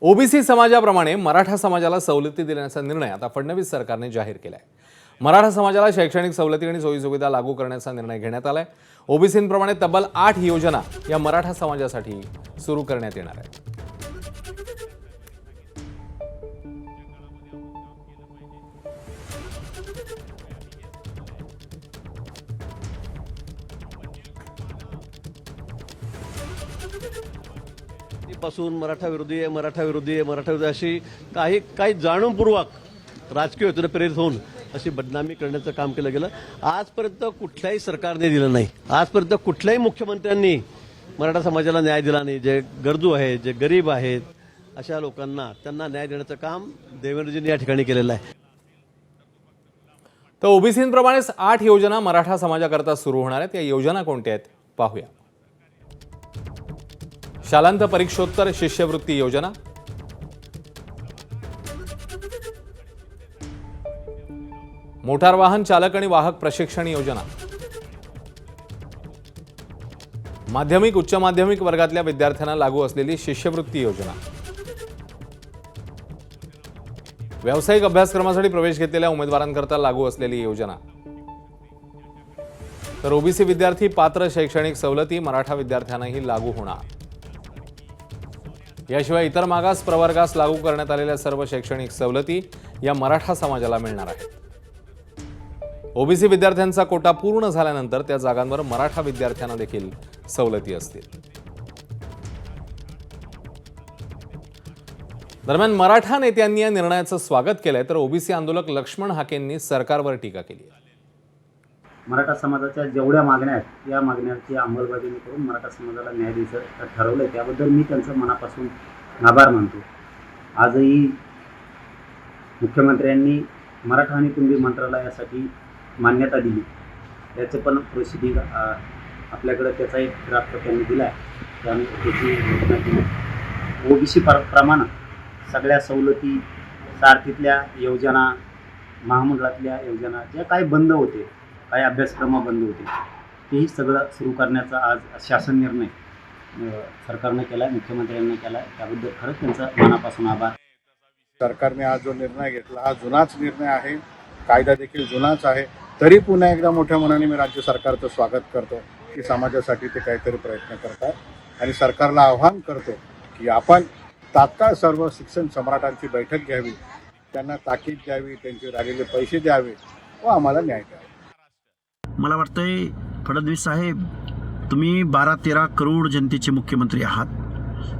OBC समाजाप्रमाणे Maratha समाजाला सवलती देण्याचा निर्णय आता फडणवीस सरकारने जाहीर केला आहे। मराठा समाजाला शैक्षणिक सवलती आणि सोयीसुविधा लागू करण्याचा निर्णय घेण्यात आलाय। ओबीसींप्रमाणे तब्बल 8 योजना या मराठा समाजासाठी सुरू करण्यात येणार आहेत। पासून मराठा विरोधी आहे, मराठा विरोधी आहे, मराठा विरोधी अशी काही जाणूनपूर्वक राजकीय हेतूने प्रेरित होऊन अशी बदनामी करण्याचं काम केलं गेलं। आजपर्यंत कुठल्याही सरकारने दिलं नाही, आजपर्यंत कुठल्याही मुख्यमंत्र्यांनी मराठा समाजाला न्याय दिला नाही। जे गरजू आहेत, जे गरीब आहेत, अशा लोकांना त्यांना न्याय देण्याचं काम देवेंद्रजींनी या ठिकाणी केलेलं आहे। तर ओबीसींप्रमाणेच 8 योजना मराठा समाजाकरता सुरू होणार आहेत। या योजना कोणत्या आहेत पाहूया। शालांत परीक्षोत्तर शिष्यवृत्ती योजना, मोटार वाहन चालक आणि वाहक प्रशिक्षण योजना, माध्यमिक उच्च माध्यमिक वर्गातल्या विद्यार्थ्यांना लागू असलेली शिष्यवृत्ती योजना, व्यावसायिक अभ्यासक्रमासाठी प्रवेश घेतलेल्या उमेदवारांकरता लागू असलेली योजना, तर ओबीसी विद्यार्थी पात्र शैक्षणिक सवलती मराठा विद्यार्थ्यांनाही लागू होणार। याशिवाय इतर मागास प्रवर्गास लागू करण्यात आलेल्या सर्व शैक्षणिक सवलती या मराठा समाजाला मिळणार आहेत। ओबीसी विद्यार्थ्यांचा कोटा पूर्ण झाल्यानंतर त्या जागांवर मराठा विद्यार्थ्यांना देखील सवलती असतील। दरम्यान मराठा नेत्यांनी या निर्णयाचं स्वागत केलंय, तर ओबीसी आंदोलक लक्ष्मण हाकेंनी सरकारवर टीका केली आहे। मराठा समाजाच्या जेवढ्या मागण्या आहेत या मागण्यांची अंमलबजावणी करून मराठा समाजाला न्याय द्यायचं ठरवलं, त्याबद्दल मी त्यांचं मनापासून आभार मानतो। आजही मुख्यमंत्र्यांनी मराठा आणि कुणबी मंत्रालयासाठी मान्यता दिली, त्याचं पण प्रसिद्धी आपल्याकडे त्याचा एक ड्राफ्ट त्यांनी दिला आहे। त्यामुळे त्याची घोषणा केली। ओबीसी प्रमाणे सगळ्या सवलती, सारथीतल्या योजना, महामंडळातल्या योजना ज्या काही बंद होते, काही अभ्यासक्रम बंद होते, तेही सगळं सुरू करण्याचा आज शासन निर्णय सरकारने केला, मुख्यमंत्र्यांनी केला। त्याबद्दल खरंच त्यांचा मनापासून आभार। सरकारने आज जो निर्णय घेतला हा जुनाच निर्णय आहे, कायदा देखील जुनाच आहे, तरी पुन्हा एकदा मोठ्या मनाने मी राज्य सरकारचं स्वागत करतो की समाजासाठी ते काहीतरी प्रयत्न करतात। आणि सरकारला आवाहन करतो की आपण तात्काळ सर्व शिक्षण सम्राटांची बैठक घ्यावी, त्यांना ताकीद द्यावी, त्यांचे राहिलेले पैसे द्यावे व आम्हाला न्याय द्यावा। मला वाटतंय फडणवीस साहेब, तुम्ही 12-13 करोड जनतेचे मुख्यमंत्री आहात,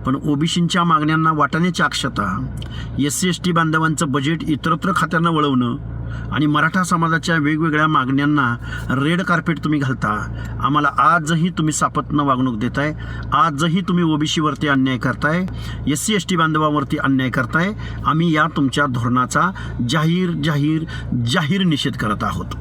पण ओबीसींच्या मागण्यांना वाटाण्याची अक्षता, SC ST बांधवांचं बजेट इतरत्र खात्यांना वळवणं आणि मराठा समाजाच्या वेगवेगळ्या मागण्यांना रेड कार्पेट तुम्ही घालता। आम्हाला आजही तुम्ही सापत्न वागणूक देताय, आजही तुम्ही ओबीसीवरती अन्याय करताय, SC ST बांधवांवरती अन्याय करताय। आम्ही या तुमच्या धोरणाचा जाहीर निषेध करत आहोत।